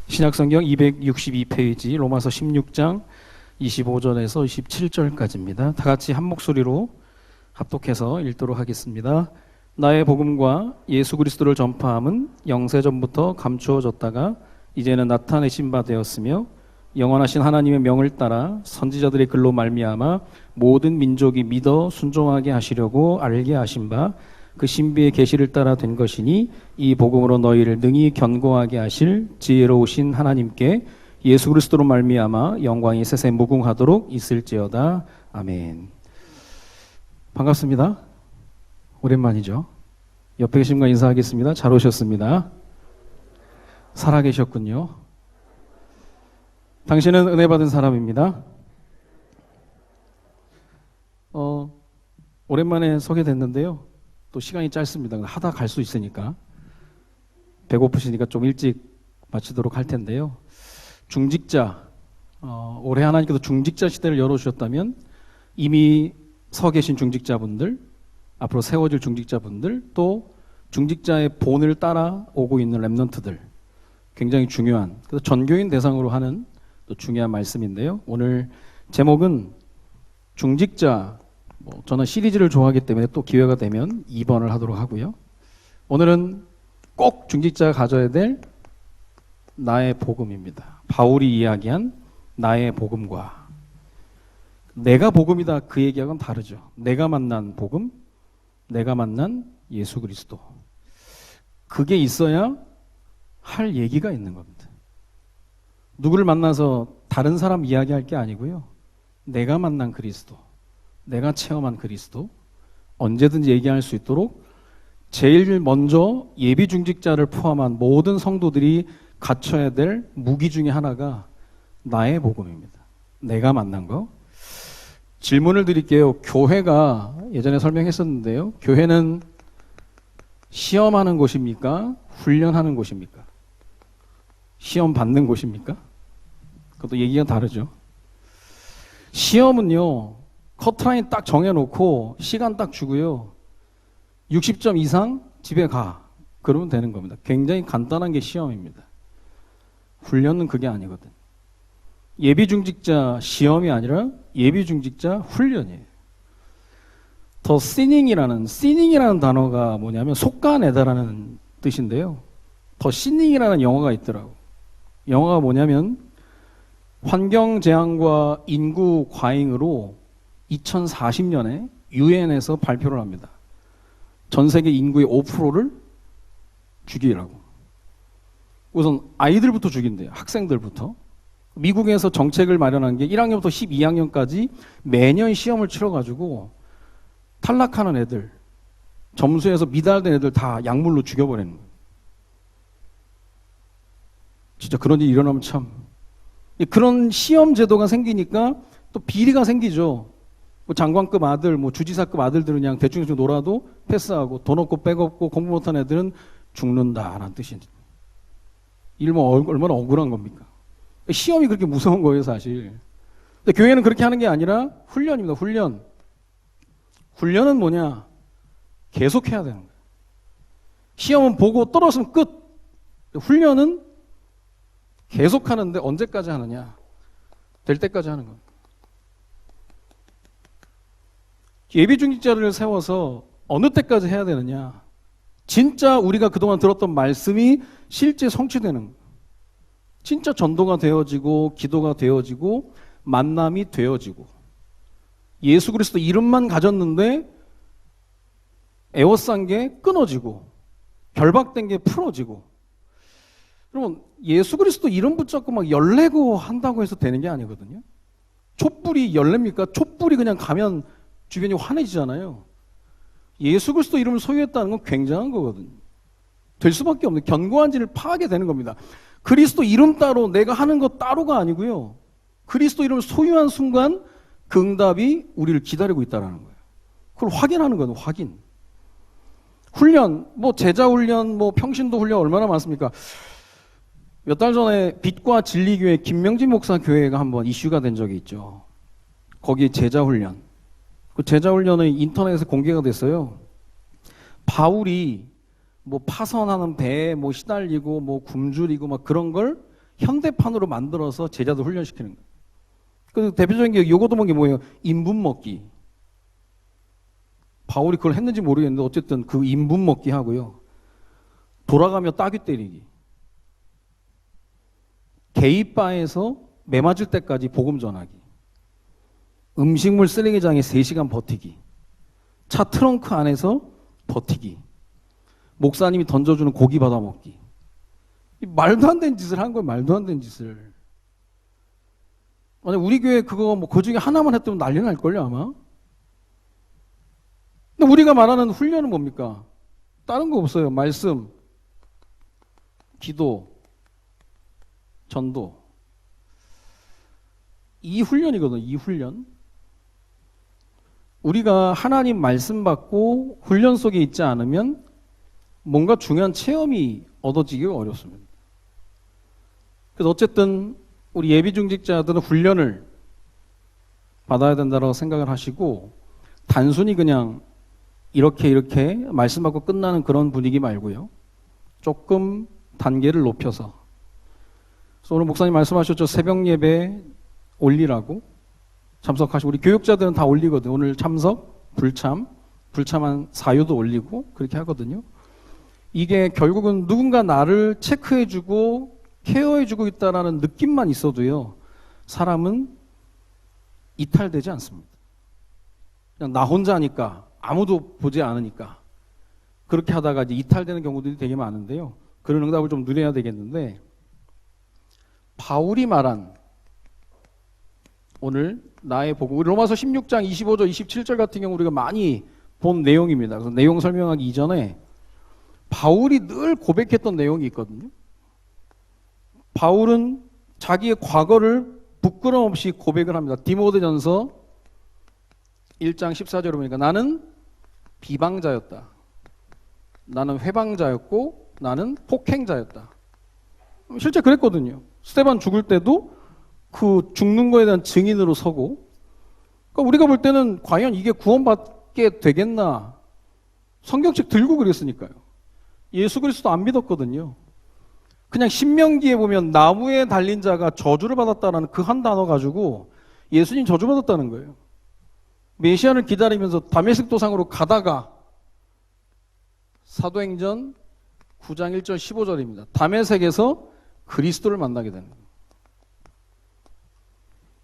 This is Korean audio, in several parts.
신약성경 262페이지 로마서 16장 25절에서 27절까지입니다. 다 같이 한 목소리로 합독해서 읽도록 하겠습니다. 나의 복음과 예수 그리스도를 전파함은 영세전부터 감추어졌다가 이제는 나타내신 바 되었으며 영원하신 하나님의 명을 따라 선지자들의 글로 말미암아 모든 민족이 믿어 순종하게 하시려고 알게 하신 바 그 신비의 계시를 따라 된 것이니 이 복음으로 너희를 능히 견고하게 하실 지혜로우신 하나님께 예수 그리스도로 말미암아 영광이 세세 무궁하도록 있을지어다. 아멘. 반갑습니다. 오랜만이죠. 옆에 계신 분 인사하겠습니다. 잘 오셨습니다. 살아계셨군요. 당신은 은혜 받은 사람입니다. 오랜만에 소개됐는데요. 또 시간이 짧습니다. 하다 갈 수 있으니까. 배고프시니까 좀 일찍 마치도록 할 텐데요. 중직자, 올해 하나님께서 중직자 시대를 열어주셨다면 이미 서 계신 중직자분들, 앞으로 세워질 중직자분들, 또 중직자의 본을 따라오고 있는 렘넌트들, 굉장히 중요한, 그래서 전교인 대상으로 하는 또 중요한 말씀인데요. 오늘 제목은 중직자, 저는 시리즈를 좋아하기 때문에 또 기회가 되면 2번을 하도록 하고요. 오늘은 꼭 중직자가 가져야 될 나의 복음입니다. 바울이 이야기한 나의 복음과 내가 복음이다 그 얘기하고는 다르죠. 내가 만난 복음, 내가 만난 예수 그리스도. 그게 있어야 할 얘기가 있는 겁니다. 누구를 만나서 다른 사람 이야기할 게 아니고요. 내가 만난 그리스도, 내가 체험한 그리스도, 언제든지 얘기할 수 있도록 제일 먼저 예비 중직자를 포함한 모든 성도들이 갖춰야 될 무기 중에 하나가 나의 복음입니다. 내가 만난 거. 질문을 드릴게요. 교회가 예전에 설명했었는데요. 교회는 시험하는 곳입니까? 훈련하는 곳입니까? 시험 받는 곳입니까? 그것도 얘기가 다르죠. 시험은요, 커트라인 딱 정해놓고 시간 딱 주고요. 60점 이상 집에 가. 그러면 되는 겁니다. 굉장히 간단한 게 시험입니다. 훈련은 그게 아니거든. 예비중직자 시험이 아니라 예비중직자 훈련이에요. 더 시닝이라는 단어가 뭐냐면 솎아내다라는 뜻인데요. 더 시닝이라는 영어가 있더라고. 영어가 뭐냐면 환경재앙과 인구 과잉으로 2040년에 유엔에서 발표를 합니다. 전 세계 인구의 5%를 죽이라고. 우선 아이들부터 죽인대요. 학생들부터. 미국에서 정책을 마련한 게 1학년부터 12학년까지 매년 시험을 치러가지고 탈락하는 애들, 점수에서 미달된 애들 다 약물로 죽여버리는 거예요. 진짜 그런 일이 일어나면 참. 그런 시험 제도가 생기니까 또 비리가 생기죠. 뭐 장관급 아들, 뭐 주지사급 아들들은 그냥 대충 놀아도 패스하고 돈 없고 백 없고 공부 못한 애들은 죽는다라는 뜻이죠. 일뭐 얼마나 억울한 겁니까? 시험이 그렇게 무서운 거예요, 사실. 근데 교회는 그렇게 하는 게 아니라 훈련입니다. 훈련. 훈련은 뭐냐? 계속해야 되는 거예요. 시험은 보고 떨어지면 끝. 훈련은 계속하는데 언제까지 하느냐? 될 때까지 하는 겁니다. 예비중직자를 세워서 어느 때까지 해야 되느냐? 진짜 우리가 그동안 들었던 말씀이 실제 성취되는 거예요. 진짜 전도가 되어지고 기도가 되어지고 만남이 되어지고 예수 그리스도 이름만 가졌는데 에워싼 게 끊어지고 결박된 게 풀어지고. 그러면 예수 그리스도 이름 붙잡고 막 열내고 한다고 해서 되는 게 아니거든요. 촛불이 열립니까? 촛불이 그냥 가면 주변이 환해지잖아요. 예수 그리스도 이름을 소유했다는 건 굉장한 거거든요. 될 수밖에 없는 견고한 진을 파하게 되는 겁니다. 그리스도 이름 따로 내가 하는 것 따로가 아니고요. 그리스도 이름을 소유한 순간 그 응답이 우리를 기다리고 있다는 거예요. 그걸 확인하는 거예요. 확인. 훈련, 뭐 제자 훈련, 뭐 평신도 훈련 얼마나 많습니까? 몇 달 전에 빛과 진리교회 김명진 목사 교회가 한번 이슈가 된 적이 있죠. 거기에 제자 훈련. 그 제자 훈련은 인터넷에 공개가 됐어요. 바울이 뭐 파선하는 배에 뭐 시달리고 뭐 굶주리고 막 그런 걸 현대판으로 만들어서 제자들 훈련시키는 거예요. 그 대표적인 게 요거도먹은 게 뭐예요? 인분 먹기. 바울이 그걸 했는지 모르겠는데 어쨌든 그 인분 먹기 하고요. 돌아가며 따귀 때리기. 게이바에서 매 맞을 때까지 복음 전하기. 음식물 쓰레기장에 3시간 버티기. 차 트렁크 안에서 버티기. 목사님이 던져주는 고기 받아 먹기. 말도 안 되는 짓을 한 거예요. 말도 안 되는 짓을. 만약 우리 교회 그거 뭐 그 중에 하나만 했다면 난리 날걸요 아마. 근데 우리가 말하는 훈련은 뭡니까? 다른 거 없어요. 말씀, 기도, 전도. 이 훈련이거든요. 이 훈련. 우리가 하나님 말씀 받고 훈련 속에 있지 않으면 뭔가 중요한 체험이 얻어지기가 어렵습니다. 그래서 어쨌든 우리 예비 중직자들은 훈련을 받아야 된다고 생각을 하시고 단순히 그냥 이렇게 말씀 받고 끝나는 그런 분위기 말고요. 조금 단계를 높여서. 그래서 오늘 목사님 말씀하셨죠. 새벽 예배 올리라고. 참석하시고 우리 교육자들은 다 올리거든요. 오늘 참석, 불참한 사유도 올리고 그렇게 하거든요. 이게 결국은 누군가 나를 체크해주고 케어해주고 있다는 느낌만 있어도요. 사람은 이탈되지 않습니다. 그냥 나 혼자 하니까 아무도 보지 않으니까 그렇게 하다가 이제 이탈되는 경우들이 되게 많은데요. 그런 응답을 좀 누려야 되겠는데 바울이 말한 오늘 나의 복음 우리 로마서 16장 25절 27절 같은 경우 우리가 많이 본 내용입니다. 그래서 내용 설명하기 이전에 바울이 늘 고백했던 내용이 있거든요. 바울은 자기의 과거를 부끄럼 없이 고백을 합니다. 디모데전서 1장 14절에 보니까 나는 비방자였다. 나는 회방자였고 나는 폭행자였다. 실제 그랬거든요. 스데반 죽을 때도 그 죽는 거에 대한 증인으로 서고 그러니까 우리가 볼 때는 과연 이게 구원받게 되겠나 성경책 들고 그랬으니까요. 예수 그리스도 안 믿었거든요. 그냥 신명기에 보면 나무에 달린 자가 저주를 받았다는 그 한 단어 가지고 예수님 저주받았다는 거예요. 메시아를 기다리면서 다메섹 도상으로 가다가 사도행전 9장 1절 15절입니다. 다메섹에서 그리스도를 만나게 되는 거예요.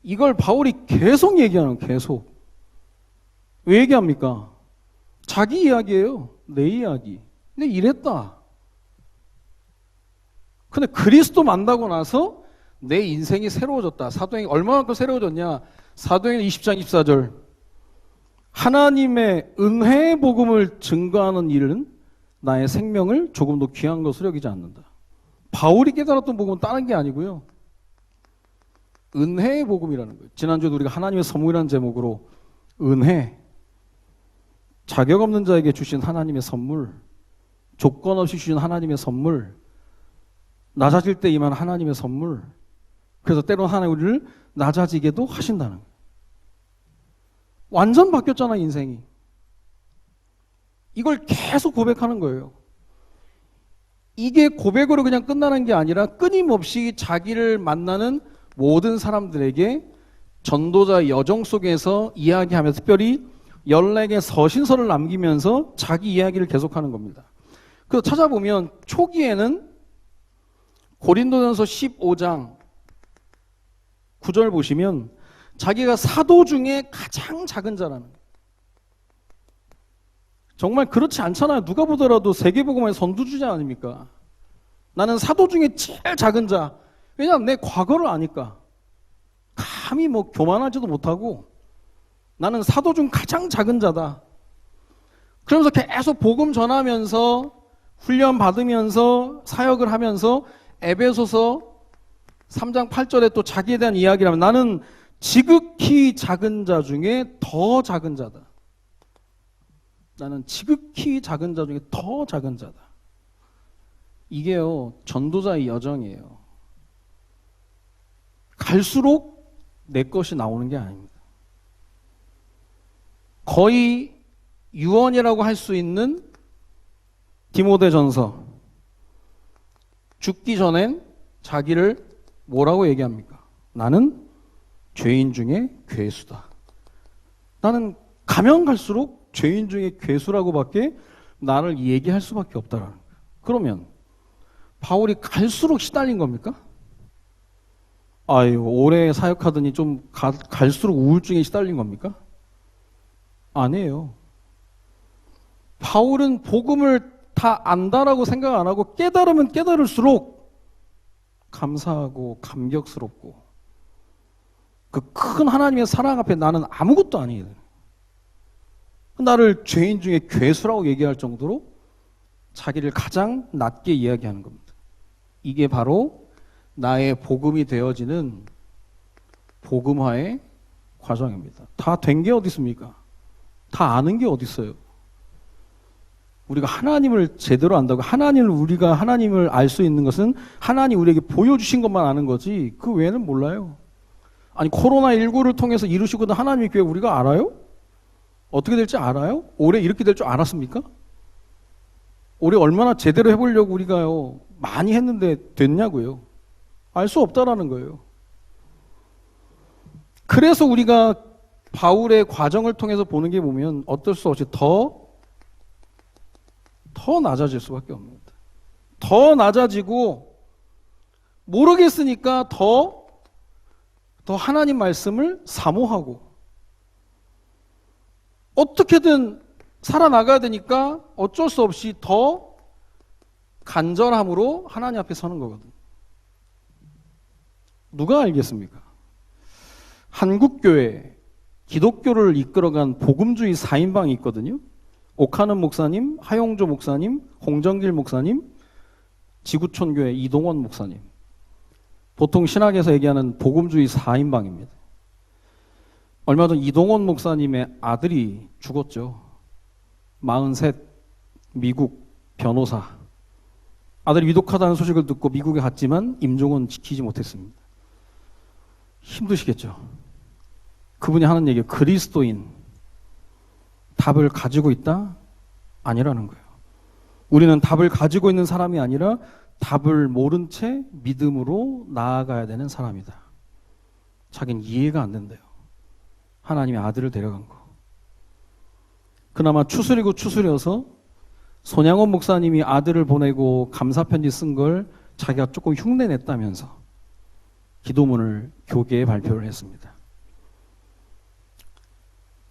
이걸 바울이 계속 얘기하는 거예요. 계속. 왜 얘기합니까? 자기 이야기예요. 내 이야기. 근데 이랬다. 근데 그리스도 만나고 나서 내 인생이 새로워졌다. 사도행전 얼마만큼 새로워졌냐? 사도행전 20장 24절. 하나님의 은혜의 복음을 증거하는 일은 나의 생명을 조금도 귀한 것으로 여기지 않는다. 바울이 깨달았던 복음은 다른 게 아니고요. 은혜의 복음이라는 거예요. 지난주에도 우리가 하나님의 선물이라는 제목으로 은혜, 자격 없는 자에게 주신 하나님의 선물, 조건 없이 주신 하나님의 선물, 낮아질 때 임한 하나님의 선물. 그래서 때로는 하나님 우리를 낮아지게도 하신다는 거예요. 완전 바뀌었잖아 인생이. 이걸 계속 고백하는 거예요. 이게 고백으로 그냥 끝나는 게 아니라 끊임없이 자기를 만나는 모든 사람들에게 전도자 여정 속에서 이야기하면서 특별히 14개 서신서를 남기면서 자기 이야기를 계속하는 겁니다. 그래서 찾아보면 초기에는 고린도전서 15장 9절 보시면 자기가 사도 중에 가장 작은 자라는 거예요. 정말 그렇지 않잖아요. 누가 보더라도 세계복음의 선두주자 아닙니까? 나는 사도 중에 제일 작은 자. 왜냐하면 내 과거를 아니까. 감히 뭐 교만하지도 못하고 나는 사도 중 가장 작은 자다. 그러면서 계속 복음 전하면서 훈련 받으면서 사역을 하면서 에베소서 3장 8절에 또 자기에 대한 이야기를 하면 나는 지극히 작은 자 중에 더 작은 자다. 나는 지극히 작은 자 중에 더 작은 자다. 이게요, 전도자의 여정이에요. 갈수록 내 것이 나오는 게 아닙니다. 거의 유언이라고 할 수 있는 디모데전서. 죽기 전엔 자기를 뭐라고 얘기합니까? 나는 죄인 중에 괴수다. 나는 가면 갈수록 죄인 중에 괴수라고밖에 나를 얘기할 수밖에 없다라는 거예요. 그러면 바울이 갈수록 시달린 겁니까? 아유, 오래 사역하더니 좀 갈수록 우울증에 시달린 겁니까? 아니에요. 바울은 복음을 다 안다라고 생각 안 하고 깨달으면 깨달을수록 감사하고 감격스럽고 그 큰 하나님의 사랑 앞에 나는 아무것도 아니에요. 나를 죄인 중에 괴수라고 얘기할 정도로 자기를 가장 낮게 이야기하는 겁니다. 이게 바로 나의 복음이 되어지는 복음화의 과정입니다. 다 된 게 어디 있습니까? 다 아는 게 어디 있어요? 우리가 하나님을 제대로 안다고 우리가 하나님을 알 수 있는 것은 하나님 우리에게 보여주신 것만 아는 거지 그 외에는 몰라요. 아니 코로나19를 통해서 이루시거든 하나님의 교회 우리가 알아요? 어떻게 될지 알아요? 올해 이렇게 될 줄 알았습니까? 올해 얼마나 제대로 해보려고 우리가요 많이 했는데 됐냐고요. 알 수 없다라는 거예요. 그래서 우리가 바울의 과정을 통해서 보는 게 보면 어쩔 수 없이 더 낮아질 수밖에 없습니다. 더 낮아지고 모르겠으니까 더 하나님 말씀을 사모하고 어떻게든 살아나가야 되니까 어쩔 수 없이 더 간절함으로 하나님 앞에 서는 거거든요. 누가 알겠습니까? 한국교회 기독교를 이끌어간 복음주의 4인방이 있거든요. 옥하는 목사님, 하용조 목사님, 홍정길 목사님, 지구촌교회 이동원 목사님. 보통 신학에서 얘기하는 복음주의 4인방입니다. 얼마 전 이동원 목사님의 아들이 죽었죠. 43, 미국 변호사. 아들이 위독하다는 소식을 듣고 미국에 갔지만 임종은 지키지 못했습니다. 힘드시겠죠. 그분이 하는 얘기가 그리스도인 답을 가지고 있다? 아니라는 거예요. 우리는 답을 가지고 있는 사람이 아니라 답을 모른 채 믿음으로 나아가야 되는 사람이다. 자기는 이해가 안 된대요. 하나님의 아들을 데려간 거. 그나마 추스리고 추스려서 손양원 목사님이 아들을 보내고 감사편지 쓴 걸 자기가 조금 흉내냈다면서 기도문을 교계에 발표를 했습니다.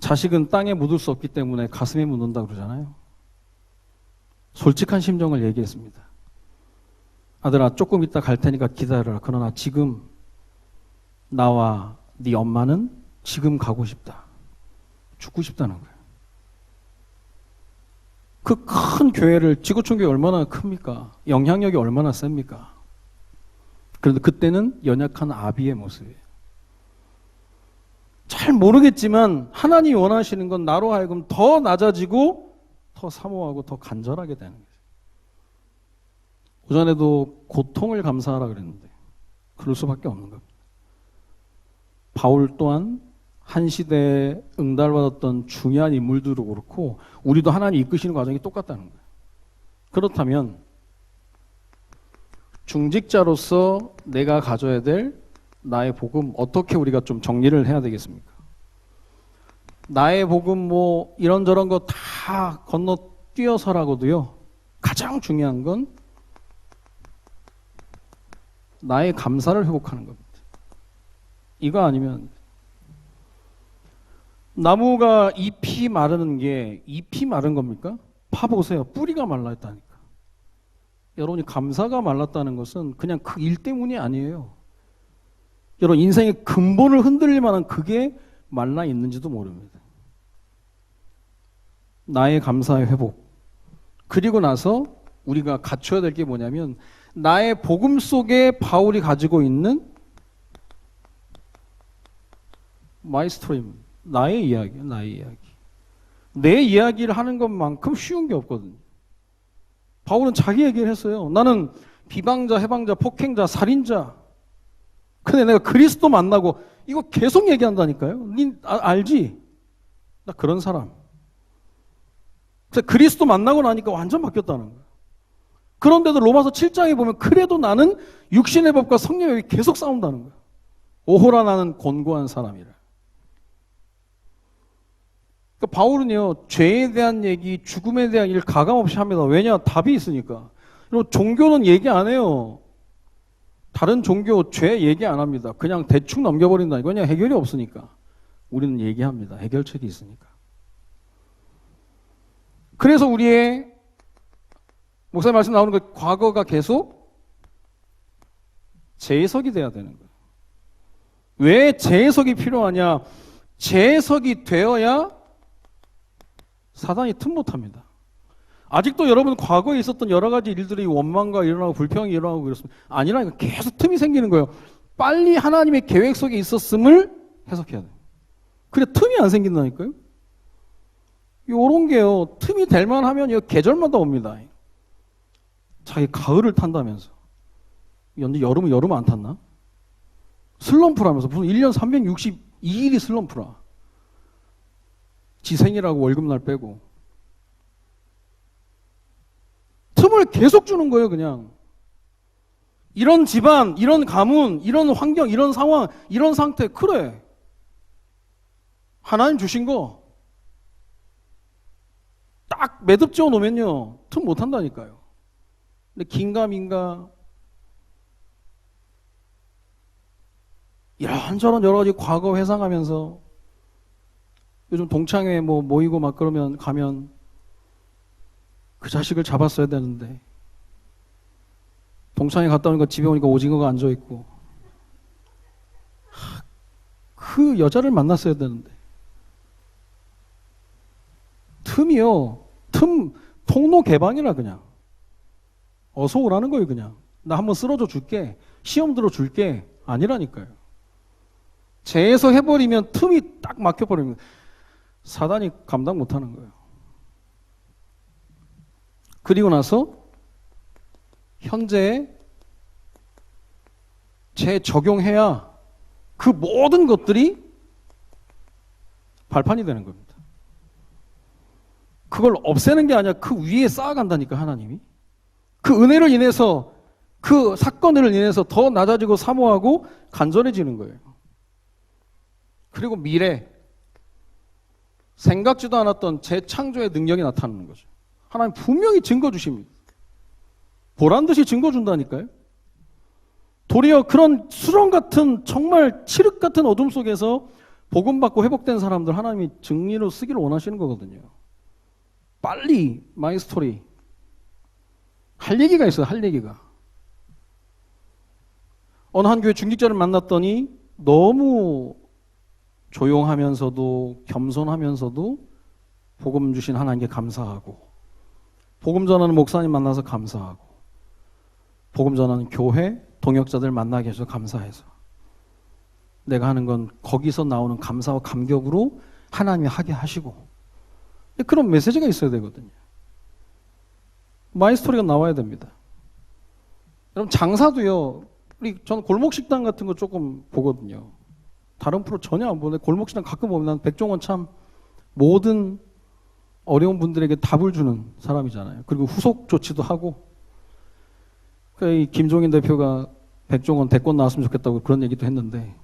자식은 땅에 묻을 수 없기 때문에 가슴에 묻는다 그러잖아요. 솔직한 심정을 얘기했습니다. 아들아, 조금 이따 갈 테니까 기다려라. 그러나 지금 나와 네 엄마는 지금 가고 싶다. 죽고 싶다는 거예요. 그 큰 교회를, 지구촌교회 얼마나 큽니까? 영향력이 얼마나 셉니까? 그런데 그때는 연약한 아비의 모습이에요. 잘 모르겠지만 하나님이 원하시는 건 나로 하여금 더 낮아지고 더 사모하고 더 간절하게 되는 거예요. 오전에도 고통을 감사하라 그랬는데 그럴 수밖에 없는 겁니다. 바울 또한 한 시대에 응달받았던 중요한 인물들도 그렇고 우리도 하나님 이끄시는 과정이 똑같다는 거예요. 그렇다면 중직자로서 내가 가져야 될 나의 복음 어떻게 우리가 좀 정리를 해야 되겠습니까? 나의 복음 뭐 이런저런 거 다 건너뛰어서라고도요. 가장 중요한 건 나의 감사를 회복하는 겁니다. 이거 아니면 나무가 잎이 마르는 게 잎이 마른 겁니까? 파보세요. 뿌리가 말랐다니까. 여러분이 감사가 말랐다는 것은 그냥 그 일 때문이 아니에요. 여러분 인생의 근본을 흔들릴 만한 그게 말라 있는지도 모릅니다. 나의 감사의 회복. 그리고 나서 우리가 갖춰야 될 게 뭐냐면 나의 복음 속에 바울이 가지고 있는 마이 스토리, 나의 이야기예요. 나의 이야기. 내 이야기를 하는 것만큼 쉬운 게 없거든요. 바울은 자기 얘기를 했어요. 나는 비방자, 해방자, 폭행자, 살인자. 근데 내가 그리스도 만나고 이거 계속 얘기한다니까요. 니 알지? 나 그런 사람. 그래서 그리스도 만나고 나니까 완전 바뀌었다는 거예요. 그런데도 로마서 7장에 보면 그래도 나는 육신의 법과 성령의 법이 계속 싸운다는 거예요. 오호라 나는 곤고한 사람이라. 그러니까 바울은요, 죄에 대한 얘기, 죽음에 대한 일 가감없이 합니다. 왜냐? 답이 있으니까. 그리고 종교는 얘기 안 해요. 다른 종교 죄 얘기 안 합니다. 그냥 대충 넘겨버린다니까. 왜냐? 해결이 없으니까. 우리는 얘기합니다. 해결책이 있으니까. 그래서 우리의 목사님 말씀 나오는 거 과거가 계속 재해석이 돼야 되는 거예요. 왜 재해석이 필요하냐? 재해석이 되어야 사단이 틈 못합니다. 아직도 여러분 과거에 있었던 여러 가지 일들이 원망과 일어나고 불평이 일어나고 그렇습니다. 아니라니까 계속 틈이 생기는 거예요. 빨리 하나님의 계획 속에 있었음을 해석해야 돼요. 그래 틈이 안 생긴다니까요. 요런 게요. 틈이 될 만하면 계절마다 옵니다. 자기 가을을 탄다면서. 연지 여름은 여름 안 탔나? 슬럼프라면서 무슨 1년 362일이 슬럼프라. 지 생이라고 월급날 빼고. 틈을 계속 주는 거예요, 그냥. 이런 집안, 이런 가문, 이런 환경, 이런 상황, 이런 상태, 그래. 하나님 주신 거 딱 매듭 지어 놓으면요, 틈 못 한다니까요. 근데 긴가민가 이런저런 여러 가지 과거 회상하면서 요즘 동창회 뭐 모이고 막 그러면 가면 그 자식을 잡았어야 되는데 동창회 갔다 오니까 집에 오니까 오징어가 앉아 있고 그 여자를 만났어야 되는데 틈이요. 통로 개방이라 그냥 어서 오라는 거예요. 그냥 나 한번 쓸어줘 줄게. 시험 들어 줄게. 아니라니까요. 재해석 해버리면 틈이 딱 막혀버립니다. 사단이 감당 못하는 거예요. 그리고 나서 현재에 재적용해야 그 모든 것들이 발판이 되는 겁니다. 그걸 없애는 게 아니라 그 위에 쌓아간다니까 하나님이. 그 은혜를 인해서 그 사건을 인해서 더 낮아지고 사모하고 간절해지는 거예요. 그리고 미래 생각지도 않았던 재창조의 능력이 나타나는 거죠. 하나님 분명히 증거 주십니다. 보란듯이 증거 준다니까요. 도리어 그런 수렁 같은 정말 칠흑 같은 어둠 속에서 복음 받고 회복된 사람들 하나님이 증인으로 쓰기를 원하시는 거거든요. 빨리 마이 스토리 할 얘기가 있어요. 할 얘기가. 어느 한 교회 중직자를 만났더니 너무 조용하면서도 겸손하면서도 복음 주신 하나님께 감사하고 복음 전하는 목사님 만나서 감사하고 복음 전하는 교회 동역자들 만나게 해서 감사해서 내가 하는 건 거기서 나오는 감사와 감격으로 하나님이 하게 하시고 그런 메시지가 있어야 되거든요. 마이스토리가 나와야 됩니다. 여러분 장사도요. 저는 골목식당 같은 거 조금 보거든요. 다른 프로 전혀 안 보는데 골목식당 가끔 보면 난 백종원 참 모든 어려운 분들에게 답을 주는 사람이잖아요. 그리고 후속 조치도 하고 이 김종인 대표가 백종원 대권 나왔으면 좋겠다고 그런 얘기도 했는데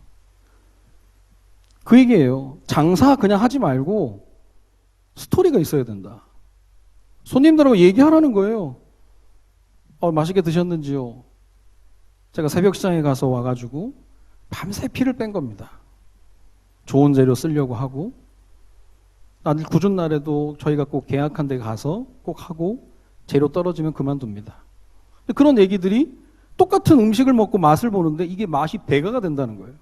그 얘기예요. 장사 그냥 하지 말고 스토리가 있어야 된다. 손님들하고 얘기하라는 거예요. 맛있게 드셨는지요? 제가 새벽 시장에 가서 와가지고 밤새 피를 뺀 겁니다. 좋은 재료 쓰려고 하고 날 굳은 날에도 저희가 꼭 계약한 데 가서 꼭 하고 재료 떨어지면 그만둡니다. 그런 얘기들이 똑같은 음식을 먹고 맛을 보는데 이게 맛이 배가가 된다는 거예요.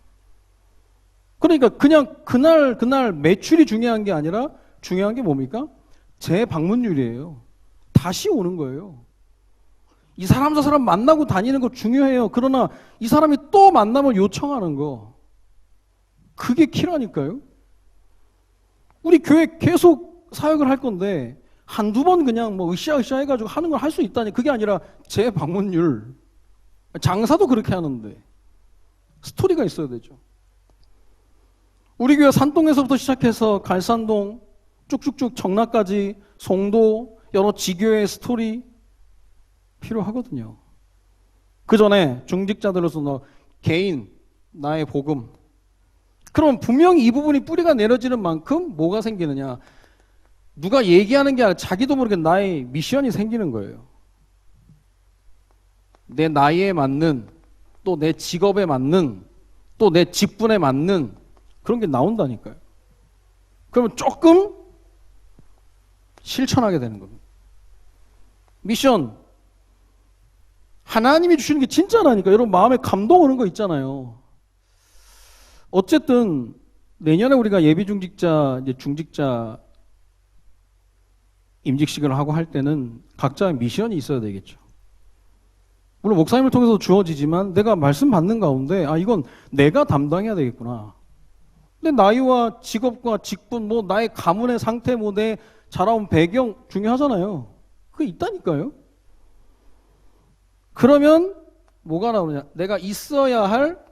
그러니까 그냥 그날 매출이 중요한 게 아니라 중요한 게 뭡니까? 재방문율이에요. 다시 오는 거예요. 이 사람 저 사람 만나고 다니는 거 중요해요. 그러나 이 사람이 또 만남을 요청하는 거 그게 키라니까요. 우리 교회 계속 사역을 할 건데 한두 번 그냥 뭐 으쌰으쌰 해가지고 하는 걸 할 수 있다니 그게 아니라 재방문율 장사도 그렇게 하는데 스토리가 있어야 되죠. 우리 교회 산동에서부터 시작해서 갈산동 쭉쭉쭉 청라까지 송도 여러 지교의 스토리 필요하거든요. 그 전에 중직자들로서 너 개인, 나의 복음. 그럼 분명히 이 부분이 뿌리가 내려지는 만큼 뭐가 생기느냐? 누가 얘기하는 게 아니라 자기도 모르게 나의 미션이 생기는 거예요. 내 나이에 맞는, 또 내 직업에 맞는, 또 내 직분에 맞는 그런 게 나온다니까요. 그러면 조금 실천하게 되는 겁니다. 미션. 하나님이 주시는 게 진짜라니까. 여러분 마음에 감동 오는 거 있잖아요. 어쨌든 내년에 우리가 예비 중직자, 이제 중직자 임직식을 하고 할 때는 각자의 미션이 있어야 되겠죠. 물론 목사님을 통해서 주어지지만 내가 말씀 받는 가운데 이건 내가 담당해야 되겠구나. 내 나이와 직업과 직분, 뭐 나의 가문의 상태, 뭐 내 자라온 배경 중요하잖아요. 그게 있다니까요. 그러면 뭐가 나오느냐? 내가 있어야 할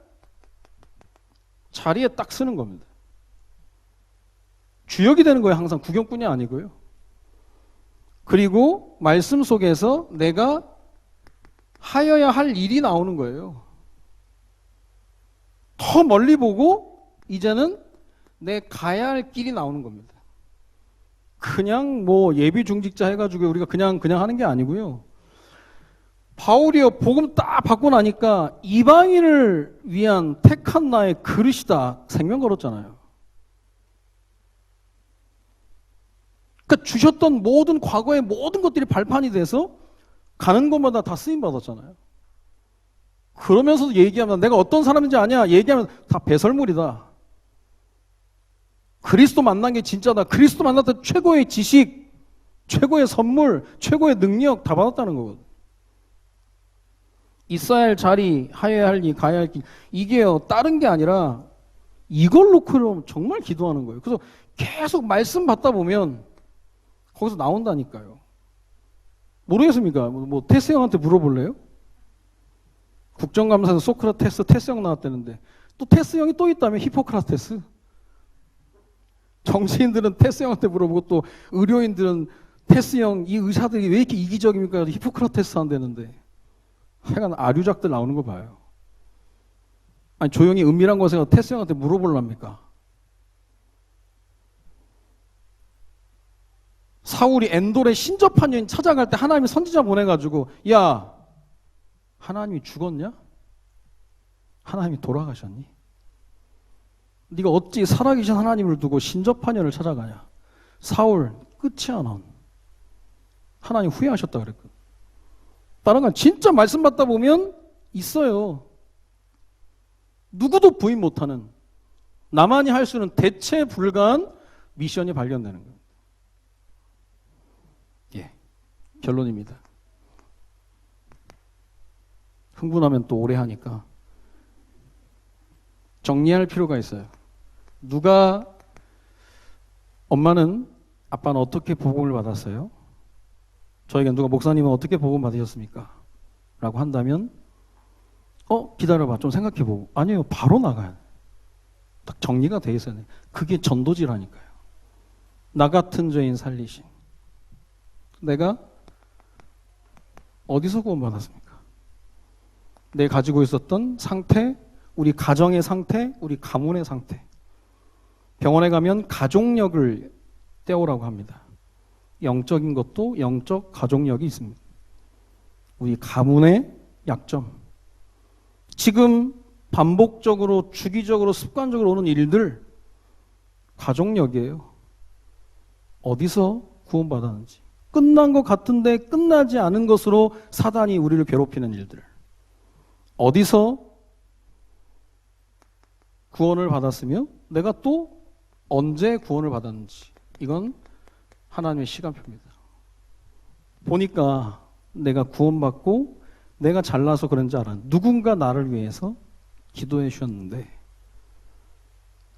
자리에 딱 쓰는 겁니다. 주역이 되는 거예요. 항상 구경꾼이 아니고요. 그리고 말씀 속에서 내가 하여야 할 일이 나오는 거예요. 더 멀리 보고 이제는 내 가야 할 길이 나오는 겁니다. 그냥 뭐 예비 중직자 해가지고 우리가 그냥 하는 게 아니고요. 바울이요, 복음 딱 받고 나니까 이방인을 위한 택한 나의 그릇이다 생명 걸었잖아요. 그러니까 주셨던 모든 과거의 모든 것들이 발판이 돼서 가는 곳마다 다 쓰임 받았잖아요. 그러면서도 얘기하면 내가 어떤 사람인지 아냐? 얘기하면 다 배설물이다. 그리스도 만난 게 진짜다. 그리스도 만났던 최고의 지식, 최고의 선물, 최고의 능력 다 받았다는 거거든요. 있어야 할 자리, 하여야 할 일, 가야 할 길, 이게요 다른 게 아니라 이걸 놓고 정말 기도하는 거예요. 그래서 계속 말씀 받다 보면 거기서 나온다니까요. 모르겠습니까? 뭐 테스 형한테 물어볼래요? 국정감사에서 소크라테스, 테스 형 나왔다는데 또 테스 형이 또 있다면 히포크라테스. 정치인들은 테스 형한테 물어보고 또 의료인들은 테스 형, 이 의사들이 왜 이렇게 이기적입니까? 히포크라테스 한다는데 하여간 아류작들 나오는 거 봐요. 아니 조용히 은밀한 곳에서 테스 형한테 물어볼랍니까? 사울이 엔돌의 신접한 여인 찾아갈 때 하나님이 선지자 보내가지고 야 하나님이 죽었냐? 하나님이 돌아가셨니? 네가 어찌 살아계신 하나님을 두고 신접한 여인을 찾아가냐? 사울 끝이야 넌. 하나님 후회하셨다 그랬거든. 다른 건 진짜 말씀 받다 보면 있어요. 누구도 부인 못하는, 나만이 할 수 있는 대체 불가한 미션이 발견되는 거예요. 예, 결론입니다. 흥분하면 또 오래 하니까 정리할 필요가 있어요. 누가 엄마는 아빠는 어떻게 복음을 받았어요? 저에게 누가 목사님은 어떻게 복음 받으셨습니까? 라고 한다면 기다려봐 좀 생각해보고 아니에요 바로 나가야 돼. 딱 정리가 돼 있어야 돼. 그게 전도지라니까요. 나 같은 죄인 살리신. 내가 어디서 구원받았습니까? 내 가지고 있었던 상태, 우리 가정의 상태, 우리 가문의 상태. 병원에 가면 가족력을 떼오라고 합니다. 영적인 것도 영적 가족력이 있습니다. 우리 가문의 약점. 지금 반복적으로 주기적으로 습관적으로 오는 일들 가족력이에요. 어디서 구원받았는지. 끝난 것 같은데 끝나지 않은 것으로 사단이 우리를 괴롭히는 일들. 어디서 구원을 받았으며 내가 또 언제 구원을 받았는지. 이건 하나님의 시간표입니다. 보니까 내가 구원받고 내가 잘나서 그런 줄 알았는데 누군가 나를 위해서 기도해 주셨는데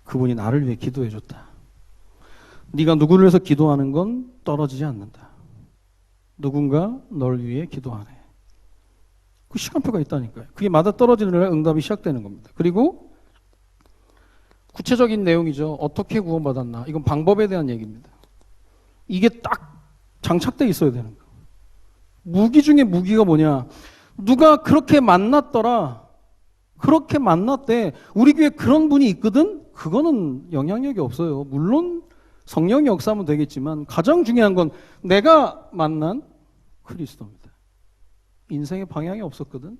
그분이 나를 위해 기도해 줬다. 네가 누구를 위해서 기도하는 건 떨어지지 않는다. 누군가 널 위해 기도하네. 그 시간표가 있다니까요. 그게 맞아떨어지는 날 응답이 시작되는 겁니다. 그리고 구체적인 내용이죠. 어떻게 구원받았나. 이건 방법에 대한 얘기입니다. 이게 딱 장착돼 있어야 되는 거예요. 무기 중에 무기가 뭐냐? 누가 그렇게 만났더라. 그렇게 만났대. 우리 교회 그런 분이 있거든? 그거는 영향력이 없어요. 물론 성령이 역사하면 되겠지만 가장 중요한 건 내가 만난 그리스도입니다. 인생의 방향이 없었거든?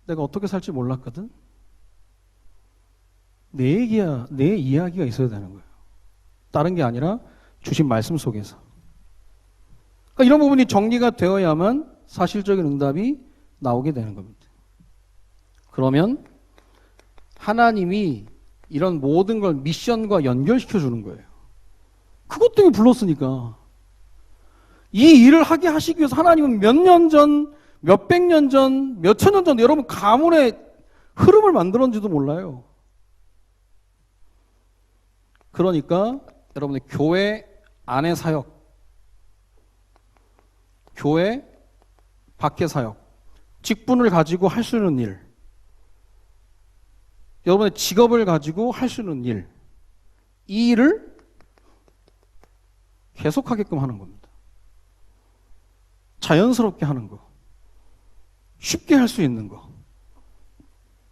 내가 어떻게 살지 몰랐거든? 내 이야기가 있어야 되는 거예요. 다른 게 아니라 주신 말씀 속에서. 그러니까 이런 부분이 정리가 되어야만 사실적인 응답이 나오게 되는 겁니다. 그러면 하나님이 이런 모든 걸 미션과 연결시켜 주는 거예요. 그것 때문에 불렀으니까. 이 일을 하게 하시기 위해서 하나님은 몇 년 전, 몇백 년 전, 몇천 년 전 여러분 가문의 흐름을 만들었는지도 몰라요. 그러니까 여러분의 교회 안의 사역, 교회 밖의 사역, 직분을 가지고 할 수 있는 일, 여러분의 직업을 가지고 할 수 있는 일, 이 일을 계속하게끔 하는 겁니다. 자연스럽게 하는 거, 쉽게 할 수 있는 거.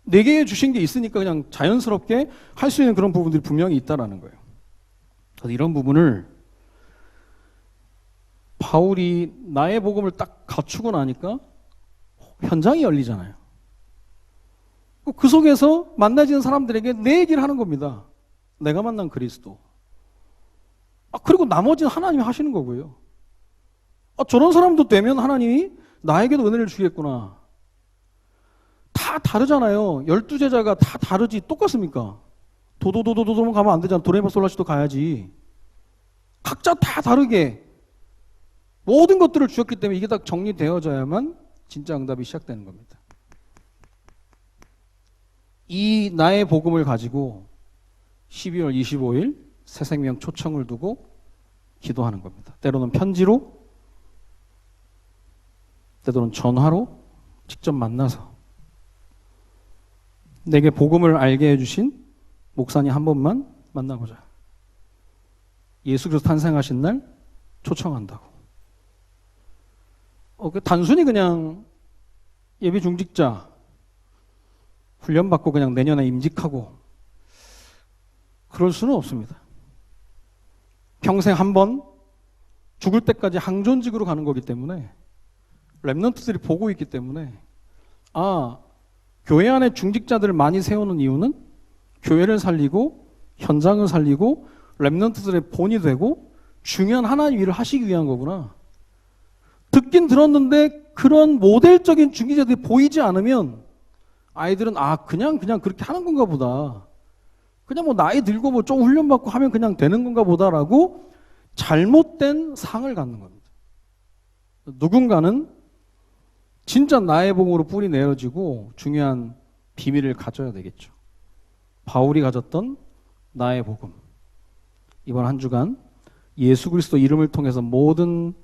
내게 주신 게 있으니까 그냥 자연스럽게 할 수 있는 그런 부분들이 분명히 있다라는 거예요. 그래서 이런 부분을 바울이 나의 복음을 딱 갖추고 나니까 현장이 열리잖아요. 그 속에서 만나지는 사람들에게 내 얘기를 하는 겁니다. 내가 만난 그리스도. 그리고 나머지는 하나님이 하시는 거고요. 저런 사람도 되면 하나님이 나에게도 은혜를 주겠구나. 다 다르잖아요. 12제자가 다 다르지 똑같습니까? 도도도도도도만 가면 안 되잖아. 도레미파솔라시도 가야지. 각자 다 다르게 모든 것들을 주셨기 때문에 이게 다 정리되어져야만 진짜 응답이 시작되는 겁니다. 이 나의 복음을 가지고 12월 25일 새생명 초청을 두고 기도하는 겁니다. 때로는 편지로, 때로는 전화로 직접 만나서 내게 복음을 알게 해주신 목사님 한 번만 만나보자. 예수 그리스도 탄생하신 날 초청한다고. 단순히 그냥 예비 중직자 훈련받고 그냥 내년에 임직하고 그럴 수는 없습니다. 평생 한 번 죽을 때까지 항존직으로 가는 거기 때문에 렘넌트들이 보고 있기 때문에 교회 안에 중직자들을 많이 세우는 이유는 교회를 살리고 현장을 살리고 렘넌트들의 본이 되고 중요한 하나님 일을 하시기 위한 거구나. 듣긴 들었는데 그런 모델적인 중직자들이 보이지 않으면 아이들은 그냥 그렇게 하는 건가 보다. 그냥 뭐 나이 들고 뭐 좀 훈련받고 하면 그냥 되는 건가 보다라고 잘못된 상을 갖는 겁니다. 누군가는 진짜 나의 복음으로 뿌리 내려지고 중요한 비밀을 가져야 되겠죠. 바울이 가졌던 나의 복음. 이번 한 주간 예수 그리스도 이름을 통해서 모든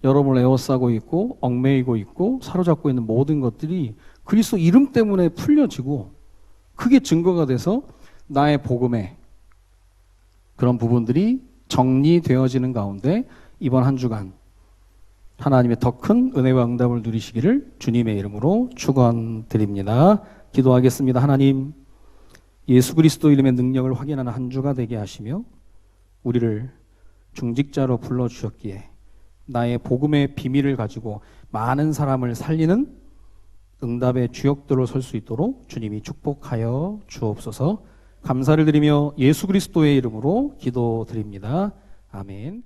여러분을 에워싸고 있고 얽매이고 있고 사로잡고 있는 모든 것들이 그리스도 이름 때문에 풀려지고 그게 증거가 돼서 나의 복음의 그런 부분들이 정리되어지는 가운데 이번 한 주간 하나님의 더 큰 은혜와 응답을 누리시기를 주님의 이름으로 축원드립니다. 기도하겠습니다. 하나님, 예수 그리스도 이름의 능력을 확인하는 한 주가 되게 하시며 우리를 중직자로 불러주셨기에 나의 복음의 비밀을 가지고 많은 사람을 살리는 응답의 주역들로 설 수 있도록 주님이 축복하여 주옵소서. 감사를 드리며 예수 그리스도의 이름으로 기도드립니다. 아멘.